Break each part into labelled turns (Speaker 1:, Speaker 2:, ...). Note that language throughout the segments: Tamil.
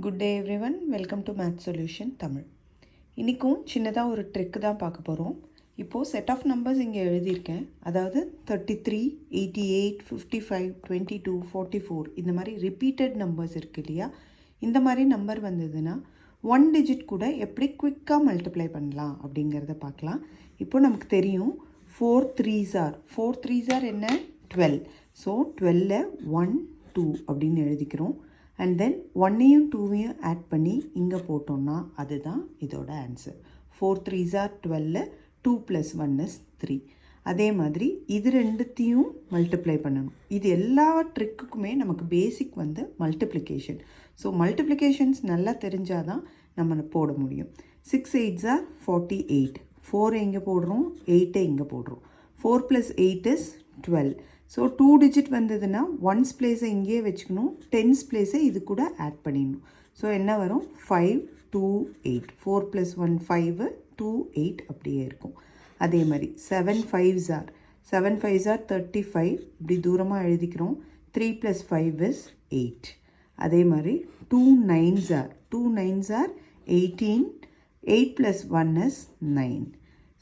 Speaker 1: Good day everyone, welcome to maths solution Tamil. இன்றைக்கும் சின்னதாக ஒரு ட்ரிக்கு தான் பார்க்க போகிறோம். இப்போது செட் ஆஃப் நம்பர்ஸ் இங்கே எழுதியிருக்கேன். அதாவது 33, 88, 55, 22, 44 இந்த மாதிரி ரிப்பீட்டட் நம்பர்ஸ் இருக்குது இல்லையா? இந்த மாதிரி நம்பர் வந்ததுன்னா 1 டிஜிட் கூட எப்படி குவிக்காக மல்டிப்ளை பண்ணலாம் அப்படிங்கிறத பார்க்கலாம். இப்போது நமக்கு தெரியும் 4 3s are என்ன? 12. ஸோ 12 1 2 அப்படின்னு எழுதிக்கிறோம். அண்ட் தென் 1ஐயும் 2ஐயும் ஆட் பண்ணி இங்கே போட்டோம்னா அதுதான் இதோட ஆன்சர். 4 3s are 12, 2 + 1 is 3. அதே மாதிரி இது ரெண்டுத்தையும் மல்டிப்ளை பண்ணணும். இது எல்லா ட்ரிக்குக்குமே நமக்கு பேசிக் வந்து மல்டிப்ளிகேஷன். ஸோ மல்டிப்ளிகேஷன்ஸ் நல்லா தெரிஞ்சால் தான் நம்ம போட முடியும். 6 8s are 48. 4 எங்கே போடுறோம்? 8 இங்கே போடுறோம். 4 + 8 is 12. ஸோ 2 டிஜிட் வந்ததுன்னா 1s பிளேஸை இங்கேயே வச்சுக்கணும், 10s பிளேஸை இது கூட ஆட் பண்ணிடணும். ஸோ என்ன வரும்? 5 2 8. 4 + 1 5, 2 8 அப்படியே இருக்கும். அதே மாதிரி 7 5s are 35. இப்படி தூரமாக எழுதிக்கிறோம். 3 + 5 is 8. அதே மாதிரி 2 9s are 18. 8 + 1 is 9.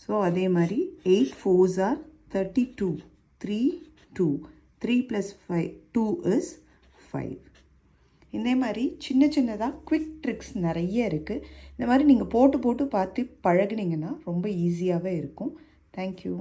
Speaker 1: ஸோ அதே மாதிரி 8 4s are 32. 3 2. 3 + 5 2 is 5. இதே மாதிரி சின்னதாக குவிக் ட்ரிக்ஸ் நிறைய இருக்குது. இந்த மாதிரி நீங்கள் போட்டு பார்த்து பழகுனீங்கன்னா ரொம்ப ஈஸியாகவே இருக்கும். தேங்க்யூ.